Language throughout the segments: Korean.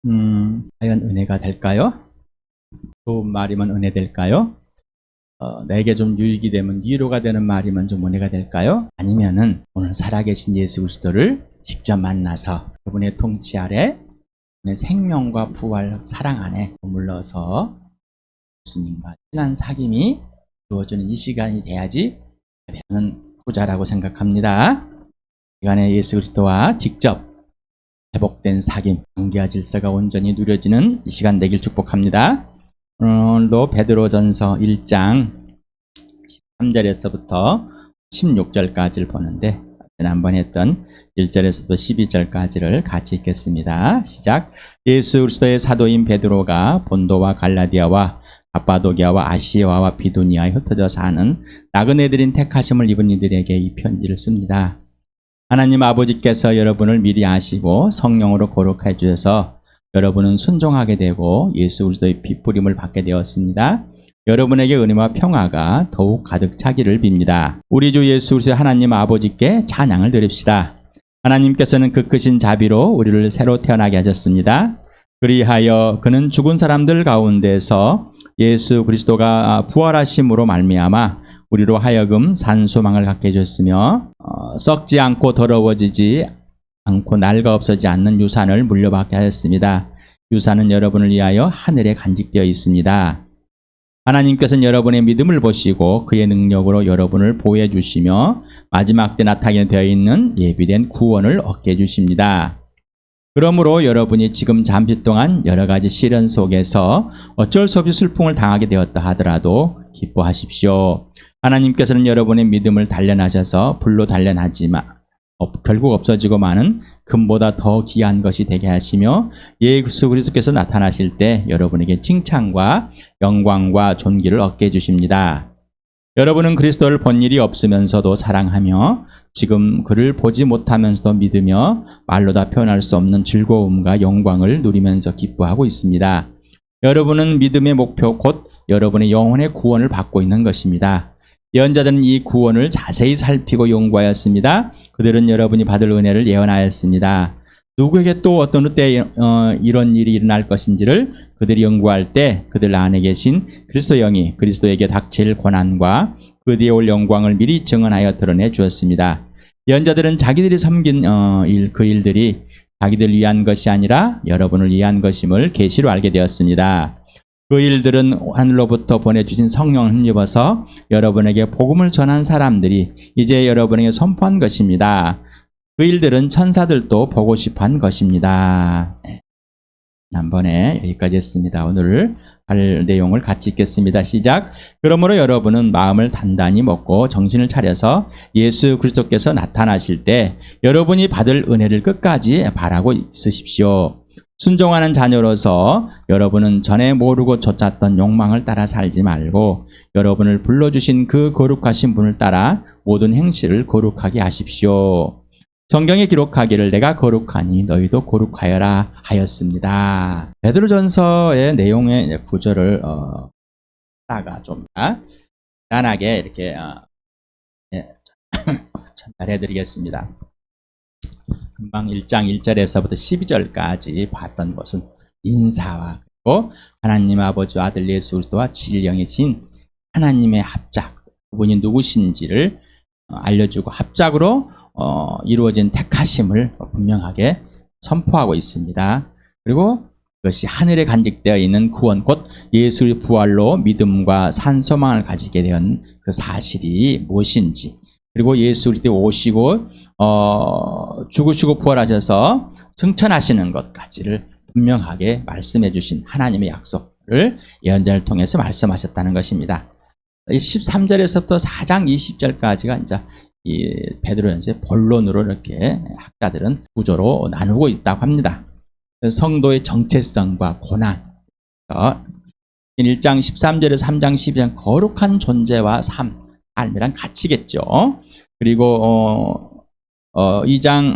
과연 은혜가 될까요? 좋은 말이면 은혜 될까요? 내게 좀 유익이 되면 위로가 되는 말이면 좀 은혜가 될까요? 아니면은 오늘 살아계신 예수 그리스도를 직접 만나서 그분의 통치 아래 그분의 생명과 부활, 사랑 안에 머물러서 예수님과 친한 사귐이 이루어지는 이 시간이 돼야지 저는 부자라고 생각합니다. 이 시간에 예수 그리스도와 직접 회복된 사귐, 관계와 질서가 온전히 누려지는 이 시간 되길 축복합니다. 오늘도 베드로전서 1장 13절에서부터 16절까지를 보는데 지난번에 했던 1절에서부터 12절까지를 같이 읽겠습니다. 시작. 예수 그리스도의 사도인 베드로가 본도와 갈라디아와 갑바도기아와 아시아와 비두니아에 흩어져 사는 나그네들인 택하심을 입은 이들에게 이 편지를 씁니다. 하나님 아버지께서 여러분을 미리 아시고 성령으로 거룩해 주셔서 여러분은 순종하게 되고 예수 그리스도의 핏부림을 받게 되었습니다. 여러분에게 은혜와 평화가 더욱 가득 차기를 빕니다. 우리 주 예수 그리스도 하나님 아버지께 찬양을 드립시다. 하나님께서는 그 크신 자비로 우리를 새로 태어나게 하셨습니다. 그리하여 그는 죽은 사람들 가운데서 예수 그리스도가 부활하심으로 말미암아 우리로 하여금 산 소망을 갖게 해줬으며 썩지 않고 더러워지지 않고 낡아 없어지지 않는 유산을 물려받게 하였습니다. 유산은 여러분을 위하여 하늘에 간직되어 있습니다. 하나님께서는 여러분의 믿음을 보시고 그의 능력으로 여러분을 보호해 주시며 마지막 때 나타나게 되어 있는 예비된 구원을 얻게 해주십니다. 그러므로 여러분이 지금 잠시 동안 여러 가지 시련 속에서 어쩔 수 없이 슬픔을 당하게 되었다 하더라도 기뻐하십시오. 하나님께서는 여러분의 믿음을 단련하셔서 불로 단련하지만 결국 없어지고 마는 금보다 더 귀한 것이 되게 하시며 예수 그리스도께서 나타나실 때 여러분에게 칭찬과 영광과 존귀를 얻게 해주십니다. 여러분은 그리스도를 본 일이 없으면서도 사랑하며 지금 그를 보지 못하면서도 믿으며 말로 다 표현할 수 없는 즐거움과 영광을 누리면서 기뻐하고 있습니다. 여러분은 믿음의 목표 곧 여러분의 영혼의 구원을 받고 있는 것입니다. 예언자들은 이 구원을 자세히 살피고 연구하였습니다. 그들은 여러분이 받을 은혜를 예언하였습니다. 누구에게 또 어떤 때에 이런 일이 일어날 것인지를 그들이 연구할 때 그들 안에 계신 그리스도 영이 그리스도에게 닥칠 고난과 그 뒤에 올 영광을 미리 증언하여 드러내 주었습니다. 예언자들은 자기들이 섬긴 그 일들이 자기들 위한 것이 아니라 여러분을 위한 것임을 계시로 알게 되었습니다. 그 일들은 하늘로부터 보내주신 성령을 힘입어서 여러분에게 복음을 전한 사람들이 이제 여러분에게 선포한 것입니다. 그 일들은 천사들도 보고 싶어한 것입니다. 지난번에 여기까지 했습니다. 오늘 할 내용을 같이 읽겠습니다. 시작. 그러므로 여러분은 마음을 단단히 먹고 정신을 차려서 예수 그리스도께서 나타나실 때 여러분이 받을 은혜를 끝까지 바라고 있으십시오. 순종하는 자녀로서 여러분은 전에 모르고 쫓았던 욕망을 따라 살지 말고 여러분을 불러주신 그 거룩하신 분을 따라 모든 행실을 거룩하게 하십시오. 성경에 기록하기를 내가 거룩하니 너희도 거룩하여라 하였습니다. 베드로전서의 내용의 구절을 따가 좀 간단하게 이렇게 전달해 드리겠습니다. 금방 1장 1절에서부터 12절까지 봤던 것은 인사와 그리고 하나님 아버지와 아들 예수 그리스도와 진령이신 하나님의 합작, 그분이 누구신지를 알려주고 합작으로 이루어진 택하심을 분명하게 선포하고 있습니다. 그리고 그것이 하늘에 간직되어 있는 구원, 곧 예수의 부활로 믿음과 산 소망을 가지게 된 그 사실이 무엇인지, 그리고 예수 그리스도 오시고 죽으시고 부활하셔서 승천하시는 것까지를 분명하게 말씀해 주신 하나님의 약속을 예언자를 통해서 말씀하셨다는 것입니다. 13절에서부터 4장 20절까지가 이제 이 베드로전서의 본론으로 이렇게 학자들은 구조로 나누고 있다고 합니다. 성도의 정체성과 고난, 1장 13절에서 3장 12장 거룩한 존재와 삶이란 가치겠죠. 그리고 1장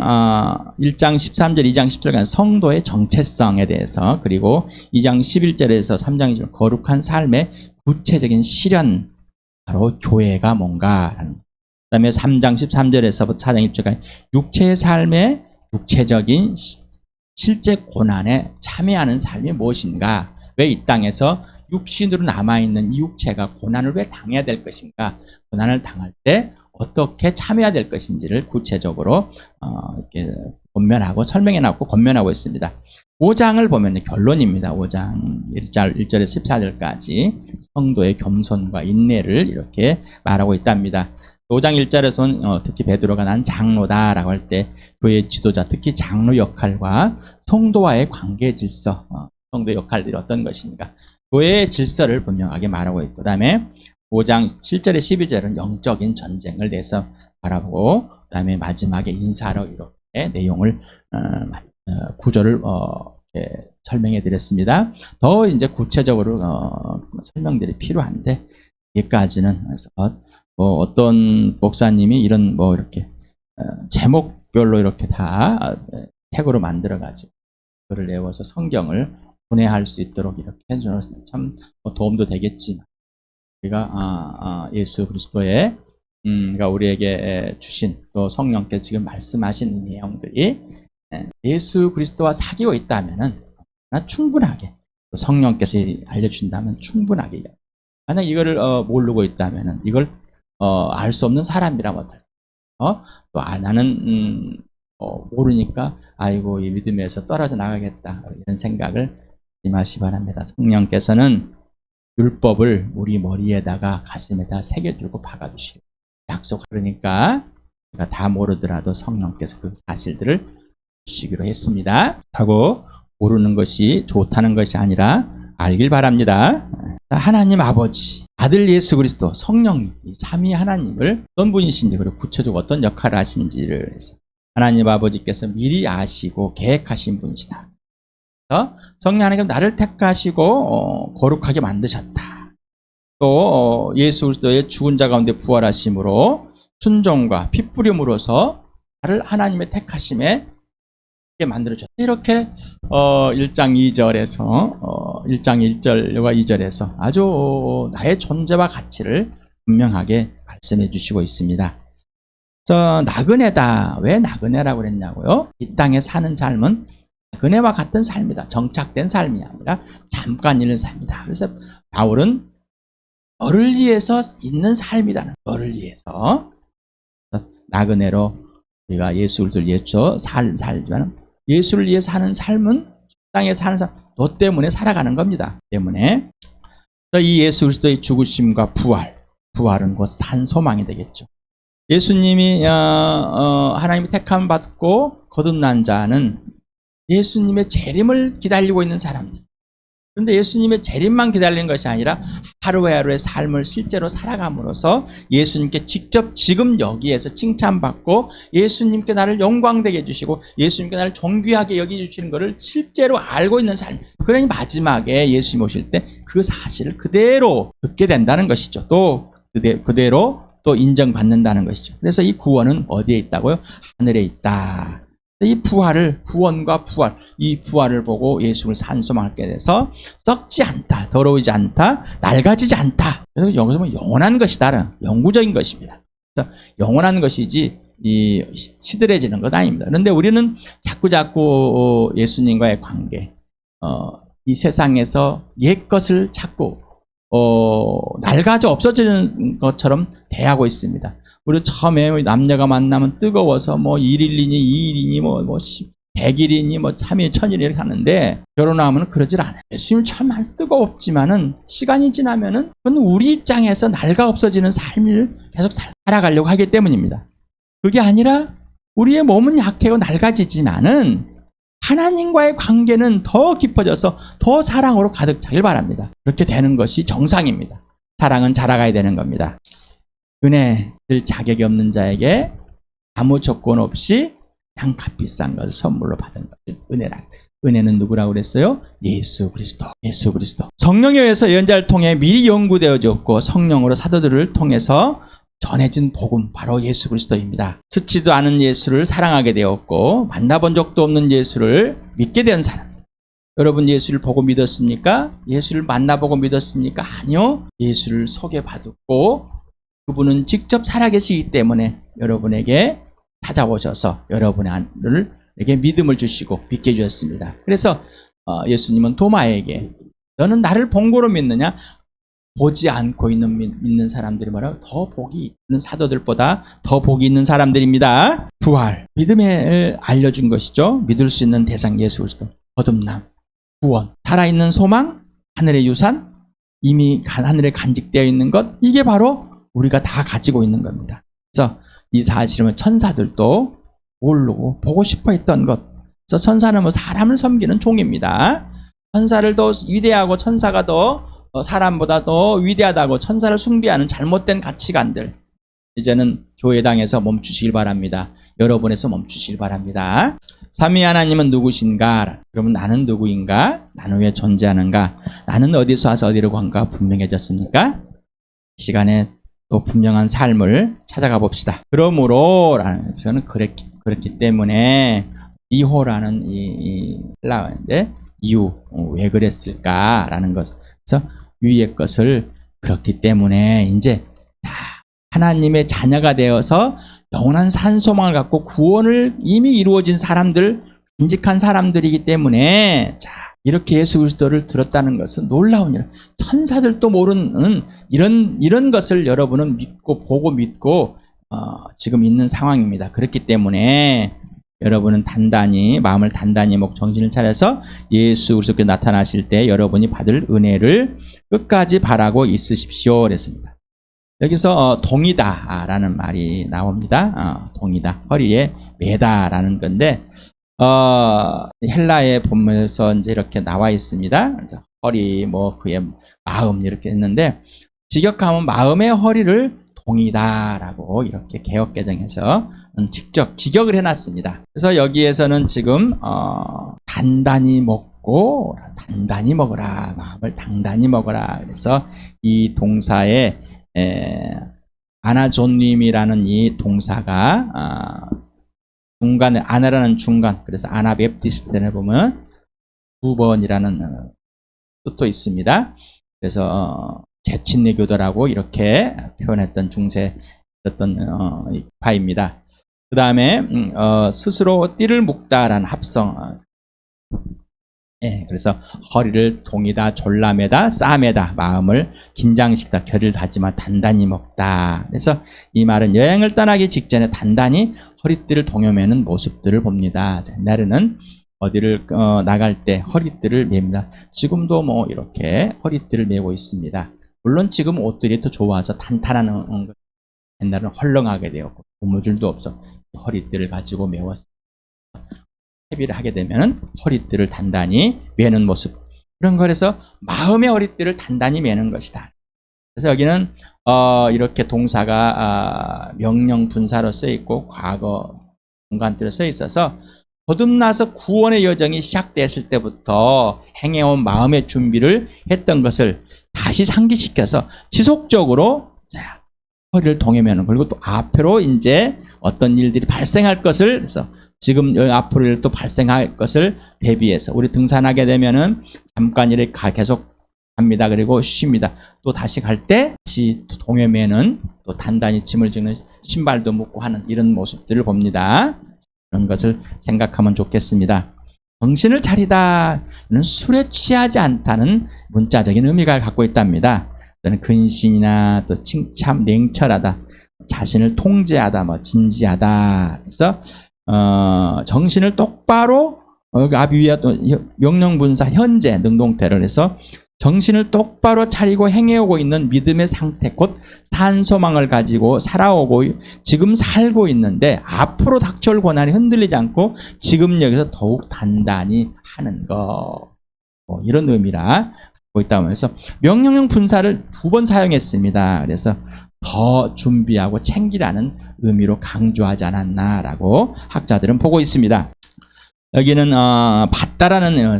13절, 2장 10절까지 성도의 정체성에 대해서, 그리고 2장 11절에서 3장 20절 거룩한 삶의 구체적인 실현, 바로 교회가 뭔가, 그 다음에 3장 13절에서부터 4장 20절까지 육체의 삶의 구체적인 실제 고난에 참여하는 삶이 무엇인가? 왜 이 땅에서 육신으로 남아있는 이 육체가 고난을 왜 당해야 될 것인가? 고난을 당할 때 어떻게 참여해야 될 것인지를 구체적으로 이렇게 권면하고 설명해 놨고 권면하고 있습니다. 5장을 보면 결론입니다. 5장 1절에서 14절까지 성도의 겸손과 인내를 이렇게 말하고 있답니다. 5장 1절에서는 특히 베드로가 난 장로다라고 할 때 교회 지도자, 특히 장로 역할과 성도와의 관계 질서, 성도의 역할들이 어떤 것인가, 교회의 질서를 분명하게 말하고 있고, 그 다음에 5장 7절에 12절은 영적인 전쟁을 내서 바라보고, 그 다음에 마지막에 인사로 이렇게 내용을 구조를 이렇게 설명해 드렸습니다. 더 이제 구체적으로 설명들이 필요한데, 여기까지는 어떤 목사님이 이런 이렇게 제목별로 이렇게 다 책으로 만들어 가지고 그걸 내워서 성경을 분해할 수 있도록 이렇게 해주는 참 도움도 되겠지만, 우리가 예수 그리스도의 그러니까 우리에게 주신 또 성령께서 지금 말씀하신 내용들이 예수 그리스도와 사귀고 있다면은 충분하게, 성령께서 알려준다면 충분하게, 만약 이거를 모르고 있다면은 이걸 알 수 없는 사람이라면 어떨까? 또 나는 모르니까 아이고 이 믿음에서 떨어져 나가겠다, 이런 생각을 조심하시 바랍니다. 성령께서는 율법을 우리 머리에다가 가슴에다 새겨주고 박아주시고 약속, 그러니까 우리가 다 모르더라도 성령께서 그 사실들을 주시기로 했습니다. 하고 모르는 것이 좋다는 것이 아니라 알길 바랍니다. 하나님 아버지, 아들 예수 그리스도, 성령님, 이 삼위 하나님을 어떤 분이신지, 그리고 구체적으로 어떤 역할을 하신지를 해서 하나님 아버지께서 미리 아시고 계획하신 분이시다. 성령 하나님께서 나를 택하시고 거룩하게 만드셨다. 또 예수 그리스도의 죽은 자 가운데 부활하심으로 순종과 핏부림으로써 나를 하나님의 택하심에 만들어졌다. 이렇게 1장 2절에서 1장 1절과 2절에서 아주 나의 존재와 가치를 분명하게 말씀해 주시고 있습니다. 나그네다. 왜 나그네라고 그랬냐고요? 이 땅에 사는 삶은 나그네와 같은 삶이다. 정착된 삶이 아니라 잠깐 있는 삶이다. 그래서 바울은 너를 위해서 있는 삶이라는, 너를 위해서 나그네로 우리가 예수를 위해서 살지만 예수를 위해 사는 삶은 땅에 사는 삶, 너 때문에 살아가는 겁니다. 때문에 이 예수 그리스도의 죽으심과 부활은 곧 산 소망이 되겠죠. 예수님이 하나님의 택함 받고 거듭난 자는 예수님의 재림을 기다리고 있는 사람들. 그런데 예수님의 재림만 기다리는 것이 아니라 하루하루의 삶을 실제로 살아감으로써 예수님께 직접 지금 여기에서 칭찬받고 예수님께 나를 영광되게 해주시고 예수님께 나를 존귀하게 여겨주시는 것을 실제로 알고 있는 삶. 그러니 마지막에 예수님 오실 때 그 사실을 그대로 듣게 된다는 것이죠. 또 그대로 또 인정받는다는 것이죠. 그래서 이 구원은 어디에 있다고요? 하늘에 있다. 이 구원과 부활, 이 부활을 보고 예수를 산소망하게 돼서 썩지 않다, 더러우지 않다, 낡아지지 않다. 그래서 여기서 보면 영원한 것이다, 영구적인 것입니다. 그래서 영원한 것이지 시들해지는 것 아닙니다. 그런데 우리는 자꾸 예수님과의 관계, 이 세상에서 옛 것을 자꾸 낡아져 없어지는 것처럼 대하고 있습니다. 우리 처음에 남녀가 만나면 뜨거워서 1일이니 2일이니 100일이니 3일 1000일 이렇게 하는데 결혼하면 그러질 않아요. 예수님 참 뜨겁지만은 시간이 지나면은 그건 우리 입장에서 낡아 없어지는 삶을 계속 살아가려고 하기 때문입니다. 그게 아니라 우리의 몸은 약해고 낡아지지만은 하나님과의 관계는 더 깊어져서 더 사랑으로 가득 차길 바랍니다. 그렇게 되는 것이 정상입니다. 사랑은 자라가야 되는 겁니다. 은혜, 들 자격이 없는 자에게 아무 조건 없이 가장 값비싼 것을 선물로 받은 것이 은혜라. 은혜는 누구라고 그랬어요? 예수 그리스도. 예수 그리스도. 성령에 의해서 예언자를 통해 미리 연구되어졌고 성령으로 사도들을 통해서 전해진 복음, 바로 예수 그리스도입니다. 듣지도 않은 예수를 사랑하게 되었고 만나본 적도 없는 예수를 믿게 된 사람. 여러분 예수를 보고 믿었습니까? 예수를 만나보고 믿었습니까? 아니요. 예수를 소개받았고 그분은 직접 살아계시기 때문에 여러분에게 찾아오셔서 여러분을 사도에게 믿음을 주시고 믿게 해주셨습니다. 그래서 예수님은 도마에게 너는 나를 본고로 믿느냐? 보지 않고 믿는 사람들이 뭐라고? 더 복이 있는 사도들보다 더 복이 있는 사람들입니다. 부활, 믿음을 알려준 것이죠. 믿을 수 있는 대상 예수 그리스도, 거듭남, 구원, 살아있는 소망, 하늘의 유산, 이미 하늘에 간직되어 있는 것, 이게 바로 우리가 다 가지고 있는 겁니다. 그래서 이 사실은 천사들도 모르고 보고 싶어 했던 것. 그래서 천사는 뭐 사람을 섬기는 종입니다. 천사를 더 위대하고 천사가 더 사람보다 더 위대하다고 천사를 숭배하는 잘못된 가치관들, 이제는 교회당에서 멈추시길 바랍니다. 여러분에서 멈추시길 바랍니다. 삼위 하나님은 누구신가? 그러면 나는 누구인가? 나는 왜 존재하는가? 나는 어디서 와서 어디로 간가? 분명해졌습니까? 시간에 또 분명한 삶을 찾아가 봅시다. 그러므로 저는 그렇기 때문에 이호라는 이 헬라어인데 이유, 왜 그랬을까라는 것. 그래서 위의 것을 그렇기 때문에 이제 하나님의 자녀가 되어서 영원한 산소망을 갖고 구원을 이미 이루어진 사람들, 인직한 사람들이기 때문에 이렇게 예수 그리스도를 들었다는 것은 놀라운 일. 천사들도 모르는 이런 것을 여러분은 믿고 보고 믿고 지금 있는 상황입니다. 그렇기 때문에 여러분은 단단히 마음을 단단히 먹고 정신을 차려서 예수 그리스도께 나타나실 때 여러분이 받을 은혜를 끝까지 바라고 있으십시오. 그랬습니다. 여기서 동이다라는 말이 나옵니다. 동이다, 허리에 매다라는 건데 헬라의 본문에서 이제 이렇게 나와 있습니다. 허리, 뭐 그의 마음 이렇게 했는데 직역하면 마음의 허리를 동이다라고 이렇게 개역개정해서 직접 직역을 해놨습니다. 그래서 여기에서는 지금 단단히 먹고 단단히 먹어라, 마음을 단단히 먹어라. 그래서 이 동사에 아나존님이라는 이 동사가 중간에 아나라는 중간, 그래서 아나베프티스트에 보면 2번이라는 뜻도 있습니다. 그래서 재친례교도라고 이렇게 표현했던 중세 있었던 파입니다. 그 다음에 스스로 띠를 묶다라는 합성. 그래서 허리를 동이다, 졸라매다, 싸매다, 마음을 긴장시키다, 결을 다지마, 단단히 먹다. 그래서 이 말은 여행을 떠나기 직전에 단단히 허리띠를 동여매는 모습들을 봅니다. 옛날에는 어디를 나갈 때 허리띠를 맵니다. 지금도 뭐 이렇게 허리띠를 메고 있습니다. 물론 지금 옷들이 더 좋아서 탄탄한 옛날에는 헐렁하게 되었고 고무줄도 없어 허리띠를 가지고 메웠습니다. 채비를 하게 되면 허리띠를 단단히 매는 모습, 그런 거에서 마음의 허리띠를 단단히 매는 것이다. 그래서 여기는 이렇게 동사가 명령 분사로 쓰여 있고 과거 중간대로 쓰여 있어서 거듭나서 구원의 여정이 시작됐을 때부터 행해온 마음의 준비를 했던 것을 다시 상기시켜서 지속적으로 허리를 동여매는, 그리고 또 앞으로 이제 어떤 일들이 발생할 것을, 그래서 지금 앞으로 또 발생할 것을 대비해서 우리 등산하게 되면은 잠깐 이렇게 계속 갑니다. 그리고 쉽니다. 또 다시 갈 때 다시 동여매는, 또 단단히 짐을 지는 신발도 묶고 하는 이런 모습들을 봅니다. 그런 것을 생각하면 좋겠습니다. 정신을 차리다는 술에 취하지 않다는 문자적인 의미가 갖고 있답니다. 또는 근신이나 또 칭찬, 냉철하다, 자신을 통제하다, 뭐 진지하다. 그래서 정신을 똑바로 아비위와 또 명령분사 현재 능동태를 해서 정신을 똑바로 차리고 행해오고 있는 믿음의 상태, 곧 산소망을 가지고 살아오고 지금 살고 있는데 앞으로 닥쳐올 고난이 흔들리지 않고 지금 여기서 더욱 단단히 하는 것, 이런 의미라 갖고 있다고 해서 명령형 분사를 2번 사용했습니다. 그래서 더 준비하고 챙기라는 의미로 강조하지 않았나라고 학자들은 보고 있습니다. 여기는 받다라는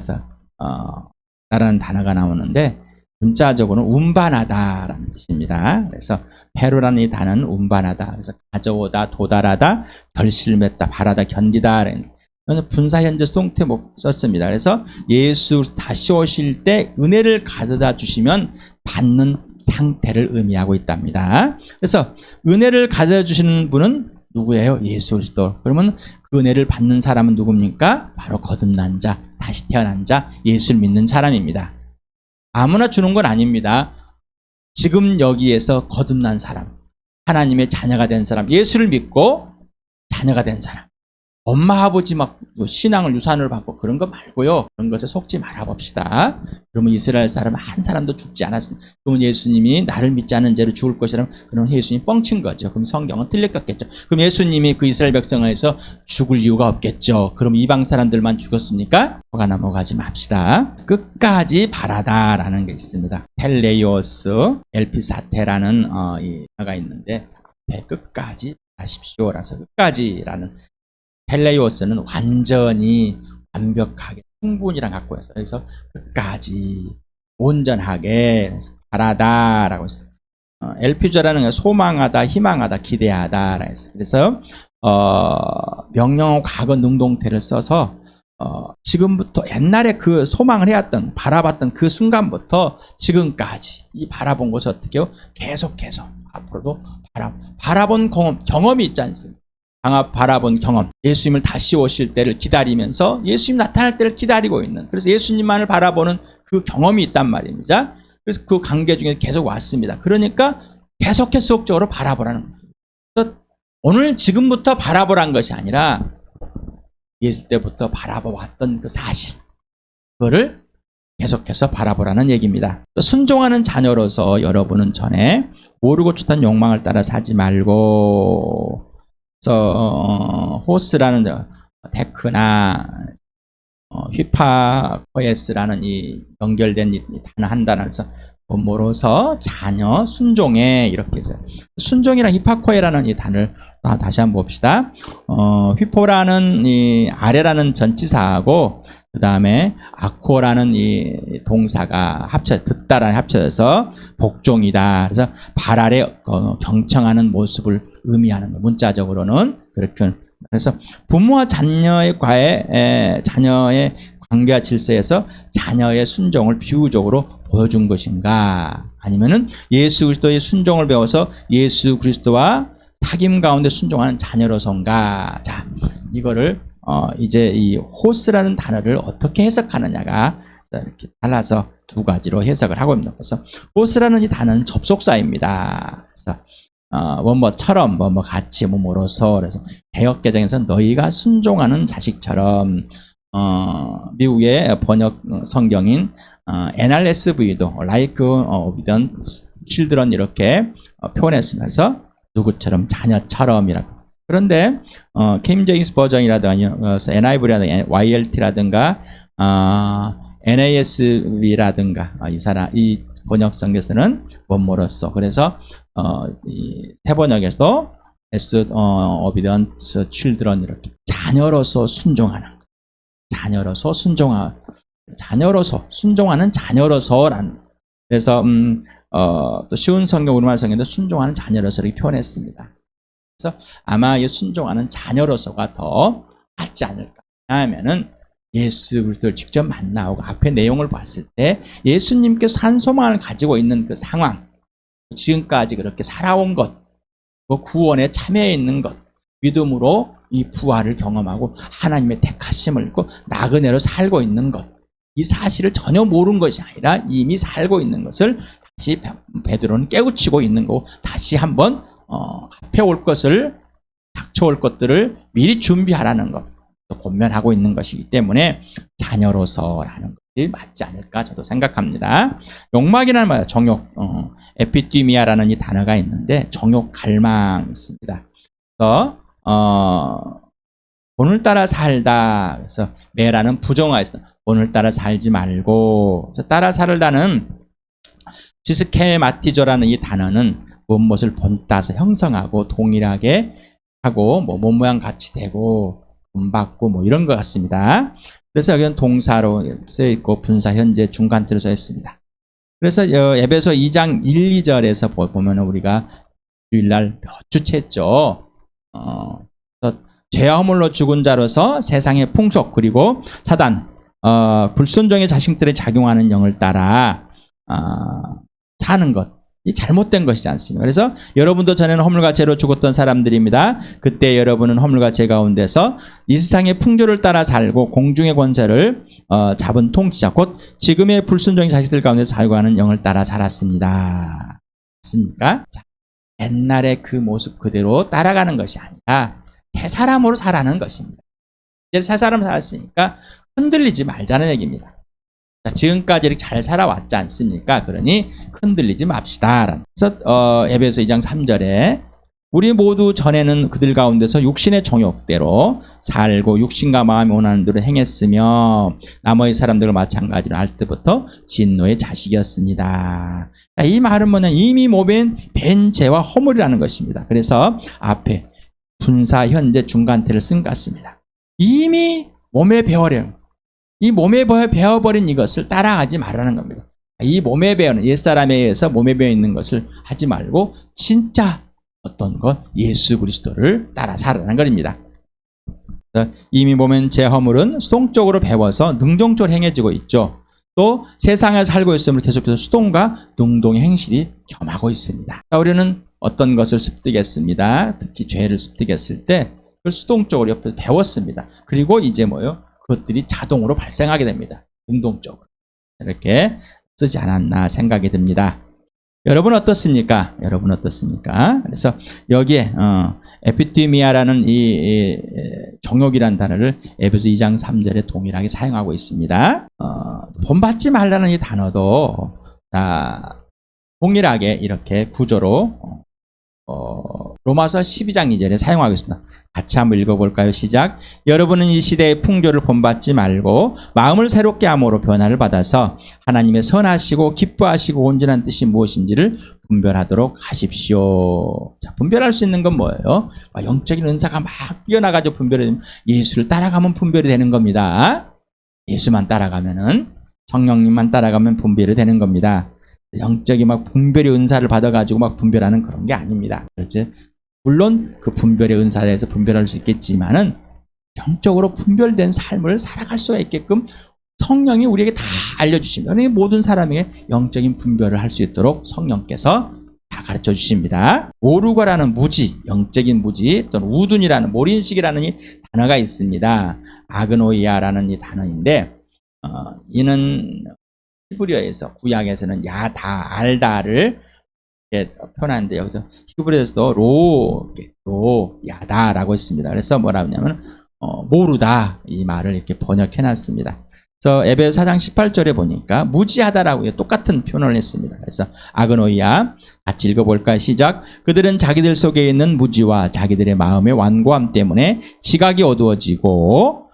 라는 단어가 나오는데 문자적으로는 운반하다라는 뜻입니다. 그래서 페루라는 이 단어는 운반하다, 그래서 가져오다, 도달하다, 결실맺다, 바라다, 견디다. 분사 현재 수동태 썼습니다. 그래서 예수 다시 오실 때 은혜를 가져다 주시면 받는 상태를 의미하고 있답니다. 그래서 은혜를 가져다 주시는 분은 누구예요? 예수 그리스도. 그러면 그 은혜를 받는 사람은 누굽니까? 바로 거듭난 자, 다시 태어난 자, 예수를 믿는 사람입니다. 아무나 주는 건 아닙니다. 지금 여기에서 거듭난 사람, 하나님의 자녀가 된 사람, 예수를 믿고 자녀가 된 사람, 엄마 아버지 막 신앙을 유산을 받고 그런 거 말고요. 그런 것에 속지 말아 봅시다. 그러면 이스라엘 사람은 한 사람도 죽지 않았습니다. 그러면 예수님이 나를 믿지 않은 죄로 죽을 것이라면 그러면 예수님이 뻥친 거죠. 그럼 성경은 틀렸겠죠. 그럼 예수님이 그 이스라엘 백성에서 죽을 이유가 없겠죠. 그럼 이방 사람들만 죽었습니까? 화가 넘어가지 맙시다. 끝까지 바라다라는 게 있습니다. 텔레이오스 엘피사테라는 이 단어가 있는데 끝까지 하십시오라서 끝까지라는 텔레이오스는 완전히 완벽하게 충분히랑 갖고 있어요. 그래서 끝까지 온전하게 바라다라고 했어요. 엘피저라는 건 소망하다, 희망하다, 기대하다 했어요. 그래서 명령 과거 능동태를 써서 지금부터 옛날에 그 소망을 해왔던 바라봤던 그 순간부터 지금까지 이 바라본 것을 어떻게 해요? 계속해서 앞으로도 바라본 경험이 있지 않습니까? 바라본 경험, 예수님을 다시 오실 때를 기다리면서 예수님 나타날 때를 기다리고 있는, 그래서 예수님만을 바라보는 그 경험이 있단 말입니다. 그래서 그 관계 중에 계속 왔습니다. 그러니까 계속해서 속적으로 바라보라는 거예요. 그래서 오늘 지금부터 바라보라는 것이 아니라 예수 때부터 바라보았던 그 사실, 그거를 계속해서 바라보라는 얘기입니다. 순종하는 자녀로서 여러분은 전에 모르고 쫓던 욕망을 따라 사지 말고, 호스라는 테크나 휘파코에스라는 이 연결된 이 단어 한 단어에서 뭐로서 자녀 순종에 이렇게 해서 순종이랑 히파코에라는 이 단어를 다시 한번 봅시다. 휘포라는 이 아래라는 전치사하고 그 다음에 아코라는 이 동사가 듣다라는 합쳐져서 복종이다. 그래서 발 아래 경청하는 모습을 의미하는 거. 문자적으로는 그렇게. 그래서 부모와 자녀의 관계와 질서에서 자녀의 순종을 비유적으로 보여준 것인가? 아니면은 예수 그리스도의 순종을 배워서 예수 그리스도와 사귐 가운데 순종하는 자녀로서인가? 자, 이거를 이제 이 호스라는 단어를 어떻게 해석하느냐가 이렇게 달라서 두 가지로 해석을 하고 있는 거죠. 호스라는 이 단어는 접속사입니다. 그래서 뭐뭐처럼 뭐뭐 같이 뭐뭐로서, 그래서 개역개정에서 너희가 순종하는 자식처럼, 미국의 번역 성경인 NRSV도 like obedient children 이렇게 표현했으면서 누구처럼 자녀처럼이라고. 그런데 킹 제임스 버전이라든가 NIV라든가 YLT라든가 NASB라든가 이 번역성에서는 뭐뭐로서, 그래서 이 태번역에서 obedient children 이렇게 자녀로서 순종하는, 자녀로서 순종하는 자녀로서라는. 그래서 또 쉬운 성경 우리말 성경도 순종하는 자녀로서 이렇게 표현했습니다. 그래서 아마 이 순종하는 자녀로서가 더 맞지 않을까. 왜냐하면은 예수 그리스도를 직접 만나고 앞에 내용을 봤을 때 예수님께서 한 소망을 가지고 있는 그 상황, 지금까지 그렇게 살아온 것, 구원에 참여해 있는 것, 믿음으로 이 부활을 경험하고 하나님의 택하심을 입고 나그네로 살고 있는 것, 이 사실을 전혀 모르는 것이 아니라 이미 살고 있는 것을 다시 베드로는 깨우치고 있는 거고, 다시 한번 앞에 올 것을, 닥쳐올 것들을 미리 준비하라는 것, 권면하고 있는 것이기 때문에 자녀로서라는 것이 맞지 않을까 저도 생각합니다. 욕망이라는 말, 정욕, 에피디미아라는 이 단어가 있는데 정욕, 갈망 있습니다. 그래서 본을 따라 살다. 그래서 매라는 부정어가 있어. 본을 따라 살지 말고. 그래서 따라 살다는 지스케마티조라는 이 단어는 무엇을 본따서 형성하고 동일하게 하고 몸 모양 같이 되고 본받고 뭐 이런 것 같습니다. 그래서 여기는 동사로 쓰여 있고 분사 현재 중간태로 써 있습니다. 그래서 에베소 2장 1, 2절에서 보면 우리가 주일날 몇 주째 했죠. 죄와 허물로 죽은 자로서 세상의 풍속 그리고 사단, 불순종의 자식들에 작용하는 영을 따라 사는 것, 이 잘못된 것이지 않습니까? 그래서 여러분도 전에는 허물과 죄로 죽었던 사람들입니다. 그때 여러분은 허물과 죄 가운데서 이 세상의 풍조를 따라 살고 공중의 권세를 잡은 통치자 곧 지금의 불순종의 자식들 가운데서 살고 하는 영을 따라 살았습니다. 맞습니까? 자, 옛날의 그 모습 그대로 따라가는 것이 아니라 새 사람으로 살아가는 것입니다. 이제 새 사람 살았으니까 흔들리지 말자는 얘기입니다. 자, 지금까지 이렇게 잘 살아왔지 않습니까? 그러니 흔들리지 맙시다. 그래서 에베소 2장 3절에 우리 모두 전에는 그들 가운데서 육신의 정욕대로 살고 육신과 마음이 원하는 대로 행했으며 나머지 사람들과 마찬가지로 할 때부터 진노의 자식이었습니다. 자, 이 말은 뭐냐? 이미 몸에 밴 죄와 허물이라는 것입니다. 그래서 앞에 분사, 현재, 중간태를 쓴 것 같습니다. 이미 몸에 배어버린 이 몸에 배어버린 이것을 따라가지 말라는 겁니다. 이 몸에 배어는 옛사람에 의해서 몸에 배어 있는 것을 하지 말고 진짜 어떤 것 예수 그리스도를 따라 살아라는 것입니다. 이미 몸엔 제 허물은 수동적으로 배워서 능동적으로 행해지고 있죠. 또 세상에 살고 있음을 계속해서 수동과 능동의 행실이 겸하고 있습니다. 우리는 어떤 것을 습득했습니다. 특히 죄를 습득했을 때 그걸 수동적으로 옆에서 배웠습니다. 그리고 이제 뭐요? 그것들이 자동으로 발생하게 됩니다. 능동적으로. 이렇게 쓰지 않았나 생각이 듭니다. 여러분 어떻습니까? 여러분 어떻습니까? 그래서 여기에 에피티미아라는 이 정욕이라는 단어를 에베소 2장 3절에 동일하게 사용하고 있습니다. 본받지 말라는 이 단어도 동일하게 이렇게 구조로 로마서 12장 2절에 사용하고 있습니다. 같이 한번 읽어볼까요? 시작. 여러분은 이 시대의 풍조를 본받지 말고 마음을 새롭게 함으로 변화를 받아서 하나님의 선하시고 기뻐하시고 온전한 뜻이 무엇인지를 분별하도록 하십시오. 자, 분별할 수 있는 건 뭐예요? 영적인 은사가 막 뛰어나가지고 분별이 되면 예수를 따라가면 분별이 되는 겁니다. 예수만 따라가면은 성령님만 따라가면 분별이 되는 겁니다. 영적인 막 분별의 은사를 받아가지고 막 분별하는 그런 게 아닙니다. 그렇지? 물론 그 분별의 은사에 대해서 분별할 수 있겠지만은 영적으로 분별된 삶을 살아갈 수가 있게끔 성령이 우리에게 다 알려주십니다. 그러니 모든 사람에게 영적인 분별을 할 수 있도록 성령께서 다 가르쳐 주십니다. 오르가라는 무지, 영적인 무지 또는 우둔이라는 몰인식이라는 이 단어가 있습니다. 아그노이아라는 이 단어인데 이는 히브리어에서 구약에서는 야다, 알다를 표현하는데 여기서 히브리어에서도 야다라고 있습니다. 그래서 뭐라 하냐면 모르다 이 말을 이렇게 번역해놨습니다. 그래서 에베소 4장 18절에 보니까 무지하다라고 똑같은 표현을 했습니다. 그래서 아그노이아 같이 읽어볼까요? 시작. 그들은 자기들 속에 있는 무지와 자기들의 마음의 완고함 때문에 지각이 어두워지고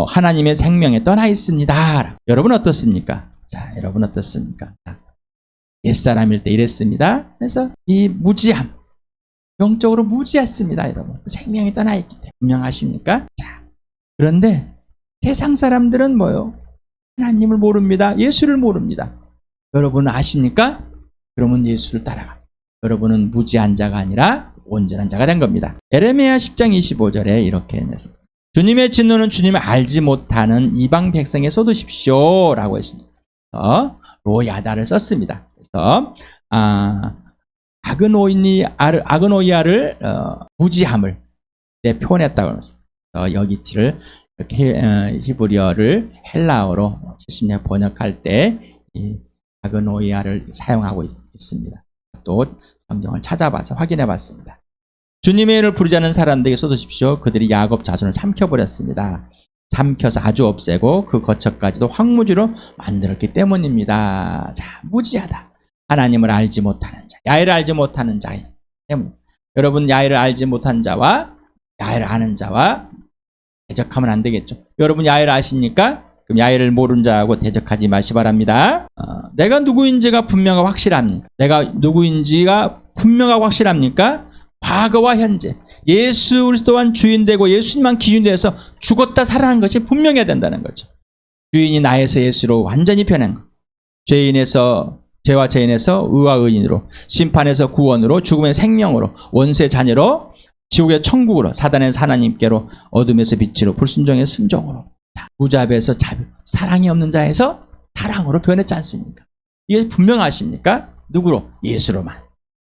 하나님의 생명에 떠나 있습니다. 여러분 어떻습니까? 자, 여러분 어떻습니까? 옛사람일 때 이랬습니다. 그래서 이 무지함, 영적으로 무지했습니다, 여러분. 생명이 떠나 있기 때문에. 분명하십니까? 자, 그런데 세상 사람들은 뭐요? 하나님을 모릅니다. 예수를 모릅니다. 여러분 아십니까? 그러면 예수를 따라갑니다. 여러분은 무지한 자가 아니라 온전한 자가 된 겁니다. 에레미야 10장 25절에 이렇게 했습니다. 주님의 진노는 주님을 알지 못하는 이방 백성에 쏟으십시오 라고 했습니다. 로야다를 썼습니다. 그래서 아그노이아를 무지함을 표현했다고 합니다. 여기치를 이렇게 히브리어를 헬라어로 70년 번역할 때 이 아그노이아를 사용하고 있습니다. 또 성경을 찾아봐서 확인해 봤습니다. 주님의 이름을 부르지 않는 사람들에게 쏟으십시오. 그들이 야곱 자손을 삼켜버렸습니다. 삼켜서 아주 없애고 그 거처까지도 황무지로 만들었기 때문입니다. 자, 무지하다. 하나님을 알지 못하는 자, 야훼를 알지 못하는 자 때문. 여러분 야훼를 알지 못한 자와 야훼를 아는 자와 대적하면 안 되겠죠. 여러분 야훼를 아십니까? 그럼 야훼를 모르는 자하고 대적하지 마시 바랍니다. 내가 누구인지가 분명하고 확실합니까? 내가 누구인지가 분명하고 확실합니까? 과거와 현재 예수 그리스도만 주인되고 예수님만 기준돼서 죽었다 살아난 것이 분명해야 된다는 거죠. 주인이 나에서 예수로 완전히 변한 것. 죄와 죄인에서 의와 의인으로, 심판에서 구원으로, 죽음의 생명으로, 원수의 자녀로, 지옥의 천국으로, 사단의 하나님께로, 어둠에서 빛으로, 불순종의 순종으로, 무자비에서 자비, 사랑이 없는 자에서 사랑으로 변했지 않습니까? 이게 분명하십니까? 누구로? 예수로만.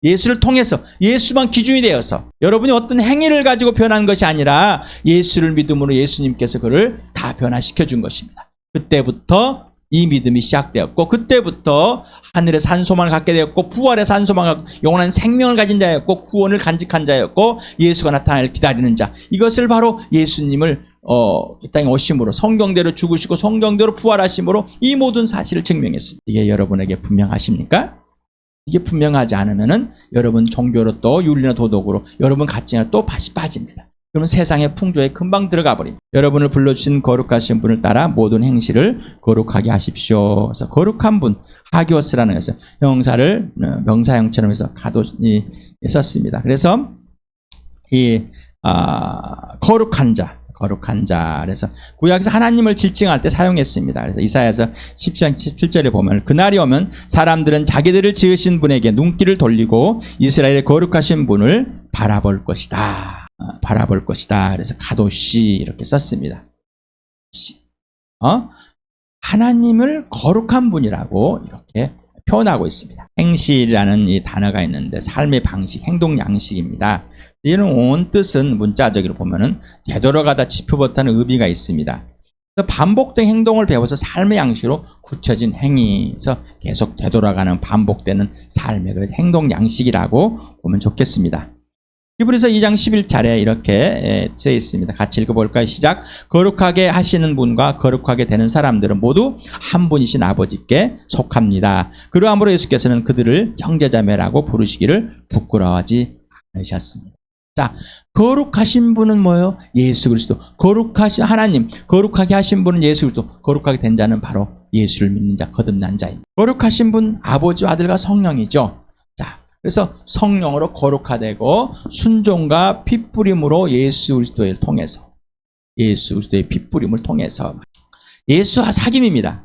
예수를 통해서 예수만 기준이 되어서 여러분이 어떤 행위를 가지고 변한 것이 아니라 예수를 믿음으로 예수님께서 그를 다 변화시켜 준 것입니다. 그때부터 이 믿음이 시작되었고 그때부터 하늘의 산소망을 갖게 되었고 부활의 산소망을 갖고 영원한 생명을 가진 자였고 구원을 간직한 자였고 예수가 나타나길 기다리는 자. 이것을 바로 예수님을 이 땅에 오심으로 성경대로 죽으시고 성경대로 부활하심으로 이 모든 사실을 증명했습니다. 이게 여러분에게 분명하십니까? 이게 분명하지 않으면은 여러분 종교로 또 윤리나 도덕으로 여러분 가치나 또 다시 빠집니다. 그러면 세상의 풍조에 금방 들어가 버립니다. 여러분을 불러주신 거룩하신 분을 따라 모든 행실을 거룩하게 하십시오. 그래서 거룩한 분, 하기오스라는 것은 형사를 명사형처럼 해서 가도이 썼습니다. 그래서 이 거룩한 자. 그래서 구약에서 하나님을 질증할 때 사용했습니다. 그래서 이사야서 10장 7절에 보면 그날이 오면 사람들은 자기들을 지으신 분에게 눈길을 돌리고 이스라엘의 거룩하신 분을 바라볼 것이다. 그래서 가도시 이렇게 썼습니다. 하나님을 거룩한 분이라고 이렇게 표현하고 있습니다. 행실이라는 이 단어가 있는데 삶의 방식, 행동 양식입니다. 이는 온 뜻은 문자적으로 보면은 되돌아가다 지표버타는 의미가 있습니다. 그래서 반복된 행동을 배워서 삶의 양식으로 굳혀진 행위에서 계속 되돌아가는 반복되는 삶의 그 행동 양식이라고 보면 좋겠습니다. 히브리서 2장 11절에 이렇게 쓰여 있습니다. 같이 읽어볼까요? 시작. 거룩하게 하시는 분과 거룩하게 되는 사람들은 모두 한 분이신 아버지께 속합니다. 그러함으로 예수께서는 그들을 형제자매라고 부르시기를 부끄러워하지 않으셨습니다. 자, 거룩하신 분은 뭐예요? 예수 그리스도. 거룩하신 하나님, 거룩하게 하신 분은 예수 그리스도. 거룩하게 된 자는 바로 예수를 믿는 자, 거듭난 자입니다. 거룩하신 분 아버지와 아들과 성령이죠. 자, 그래서 성령으로 거룩화되고 순종과 핏부림으로 예수 그리스도를 통해서 예수 그리스도의 핏부림을 통해서 예수와 사귐입니다.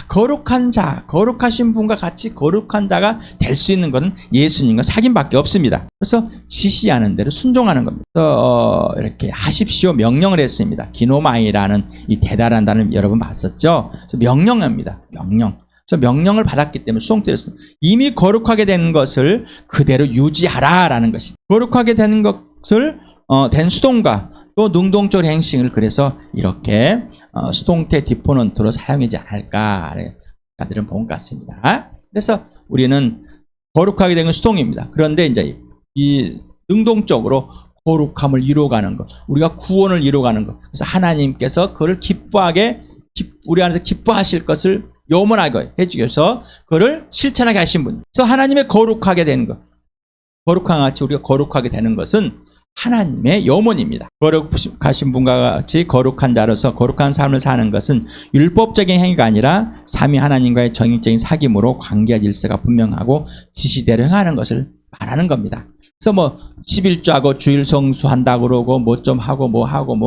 거룩한 자, 거룩하신 분과 같이 거룩한 자가 될 수 있는 것은 예수님과 사귐밖에 없습니다. 그래서 지시하는 대로 순종하는 겁니다. 그래서 이렇게 하십시오 명령을 했습니다. 기노마이라는 이 대단한 단어를 여러분 봤었죠? 그래서 명령입니다. 그래서 명령을 받았기 때문에 수동태였습니다. 이미 거룩하게 된 것을 그대로 유지하라라는 것입니다. 거룩하게 된 것을 된 수동과 또 능동적 행식을 그래서 이렇게 수동태 디포넌트로 사용하지 않을까 자들은 본 것 같습니다. 그래서 우리는 거룩하게 된 건 수동입니다. 그런데 이제 이 능동적으로 거룩함을 이루어가는 것, 우리가 구원을 이루어가는 것, 그래서 하나님께서 그를 기뻐하게 우리 안에서 기뻐하실 것을 요원하게 해주셔서 그를 실천하게 하신 분. 그래서 하나님의 거룩하게 되는 것, 거룩한 같이 우리가 거룩하게 되는 것은 하나님의 염원입니다. 거룩하신 분과 같이 거룩한 자로서 거룩한 삶을 사는 것은 율법적인 행위가 아니라 삼위 하나님과의 정익적인 사귐으로 관계 질서가 분명하고 지시대로 행하는 것을 말하는 겁니다. 그래서 뭐 11조하고 주일 성수한다고 그러고 뭐 좀 하고 뭐 하고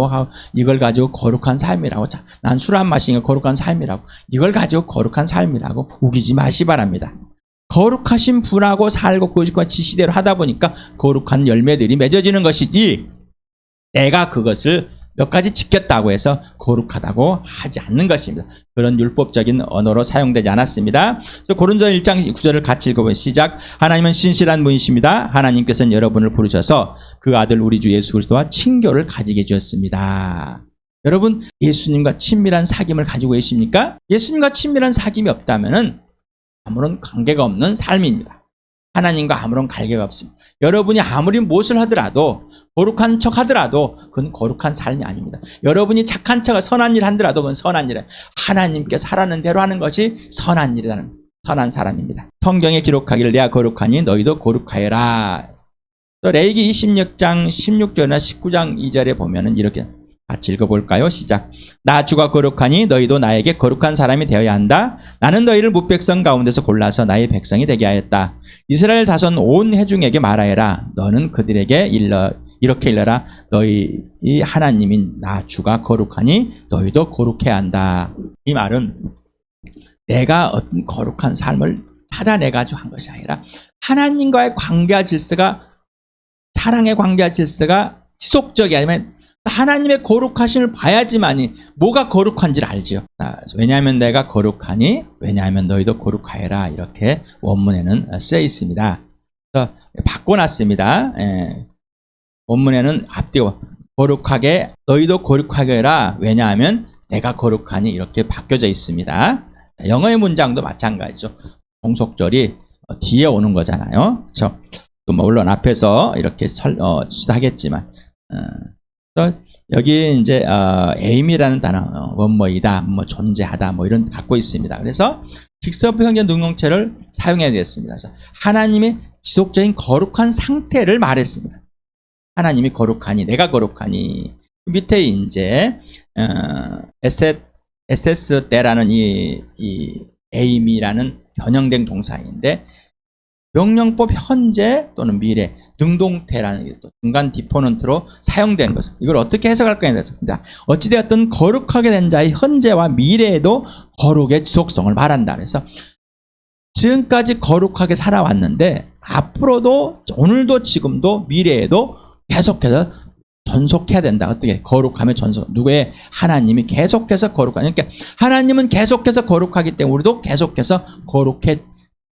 이걸 가지고 거룩한 삶이라고, 난 술 안 마시는 거 거룩한 삶이라고, 이걸 가지고 거룩한 삶이라고 우기지 마시 바랍니다. 거룩하신 분하고 살고 그것과 지시대로 하다 보니까 거룩한 열매들이 맺어지는 것이지, 내가 그것을 몇 가지 지켰다고 해서 거룩하다고 하지 않는 것입니다. 그런 율법적인 언어로 사용되지 않았습니다. 그래서 고린도 1장 9절을 같이 읽어보면 시작. 하나님은 신실한 분이십니다. 하나님께서는 여러분을 부르셔서 그 아들 우리 주 예수 그리스도와 친교를 가지게 해주셨습니다. 여러분, 예수님과 친밀한 사귐을 가지고 계십니까? 예수님과 친밀한 사귐이 없다면은 아무런 관계가 없는 삶입니다. 하나님과 아무런 관계가 없습니다. 여러분이 아무리 무엇을 하더라도, 거룩한 척 하더라도 그건 거룩한 삶이 아닙니다. 여러분이 착한 척, 선한 일 하더라도 그건 선한 일이에요. 하나님께서 하라는 대로 하는 것이 선한 일이라는, 선한 사람입니다. 성경에 기록하기를 내가 거룩하니 너희도 거룩하여라. 또 레위기 26장 16절이나 19장 2절에 보면은 이렇게 같이 읽어볼까요? 시작. 나 주가 거룩하니 너희도 나에게 거룩한 사람이 되어야 한다. 나는 너희를 무백성 가운데서 골라서 나의 백성이 되게 하였다. 이스라엘 자손 온 회중에게 말하여라. 너는 그들에게 이렇게 일러라. 너희 하나님인 나 주가 거룩하니 너희도 거룩해야 한다. 이 말은 내가 어떤 거룩한 삶을 찾아내가지고 한 것이 아니라 하나님과의 관계와 질서가, 사랑의 관계와 질서가 지속적이 아니면 하나님의 거룩하심을 봐야지만이 뭐가 거룩한지를 알지요. 왜냐하면 내가 거룩하니 왜냐하면 너희도 거룩하여라, 이렇게 원문에는 쓰여 있습니다. 그래서 바꿔놨습니다. 원문에는 앞뒤가 거룩하게 너희도 거룩하게 해라, 왜냐하면 내가 거룩하니, 이렇게 바뀌어져 있습니다. 영어의 문장도 마찬가지죠. 종속절이 뒤에 오는 거잖아요. 그렇죠? 물론 앞에서 이렇게 하겠지만, 여기 이제 aim이라는 단어, 원뭐이다, 뭐 존재하다, 뭐 이런 갖고 있습니다. 그래서 직설부 형용 능용체를 사용해야 되겠습니다. 그래서 하나님의 지속적인 거룩한 상태를 말했습니다. 하나님이 거룩하니, 내가 거룩하니. 밑에 이제 ss 때라는 이 aim이라는 변형된 동사인데, 명령법 현재 또는 미래, 능동태라는 또 중간 디포넌트로 사용되는 것을, 이걸 어떻게 해석할 거냐에 대해서, 어찌되었든 거룩하게 된 자의 현재와 미래에도 거룩의 지속성을 말한다. 그래서 지금까지 거룩하게 살아왔는데 앞으로도, 오늘도 지금도 미래에도 계속해서 전속해야 된다. 어떻게? 거룩함의 전속. 누구의? 하나님이 계속해서 거룩하니. 그러니까 하나님은 계속해서 거룩하기 때문에 우리도 계속해서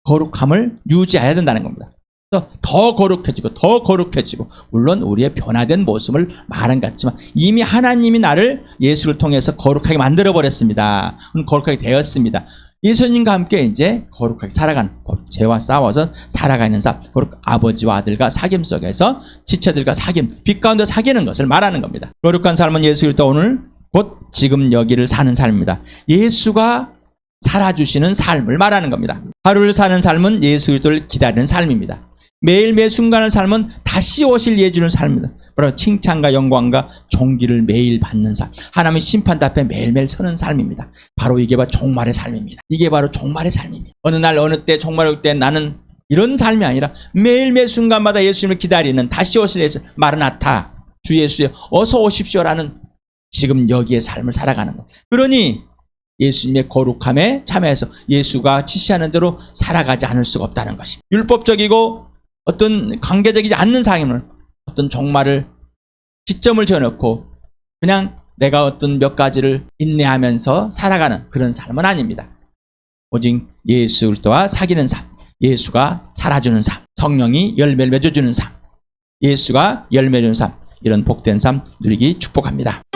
거룩함을 유지해야 된다는 겁니다. 그래서 더 거룩해지고, 물론 우리의 변화된 모습을 말은 같지만 이미 하나님이 나를 예수를 통해서 거룩하게 만들어 버렸습니다. 거룩하게 되었습니다. 예수님과 함께 이제 거룩하게 살아가는, 죄와 싸워서 살아가는 삶, 아버지와 아들과 사귐 속에서 지체들과 사귐, 빛 가운데 사귀는 것을 말하는 겁니다. 거룩한 삶은 예수 그리스도 오늘 곧 지금 여기를 사는 삶입니다. 예수가 살아주시는 삶을 말하는 겁니다. 하루를 사는 삶은 예수 그리스도를 기다리는 삶입니다. 매일 매 순간을 삶은 다시 오실 예주는 삶입니다. 바로 칭찬과 영광과 존귀를 매일 받는 삶, 하나님의 심판 앞에 매일매일 서는 삶입니다. 바로 이게 바로 종말의 삶입니다. 이게 바로 종말의 삶입니다. 어느 날 어느 때 종말의 올 때 나는 이런 삶이 아니라 매일 매 순간마다 예수님을 기다리는, 다시 오실 예수, 마르나타, 주 예수여 어서 오십시오라는 지금 여기의 삶을 살아가는 것. 그러니 예수님의 거룩함에 참여해서 예수가 지시하는 대로 살아가지 않을 수가 없다는 것입니다. 율법적이고 어떤 관계적이지 않는 삶을, 어떤 종말을 기점을 지어놓고 그냥 내가 어떤 몇 가지를 인내하면서 살아가는 그런 삶은 아닙니다. 오직 예수 그리스도와 사귀는 삶, 예수가 살아주는 삶, 성령이 열매를 맺어주는 삶, 예수가 열매 주는 삶, 이런 복된 삶 누리기 축복합니다.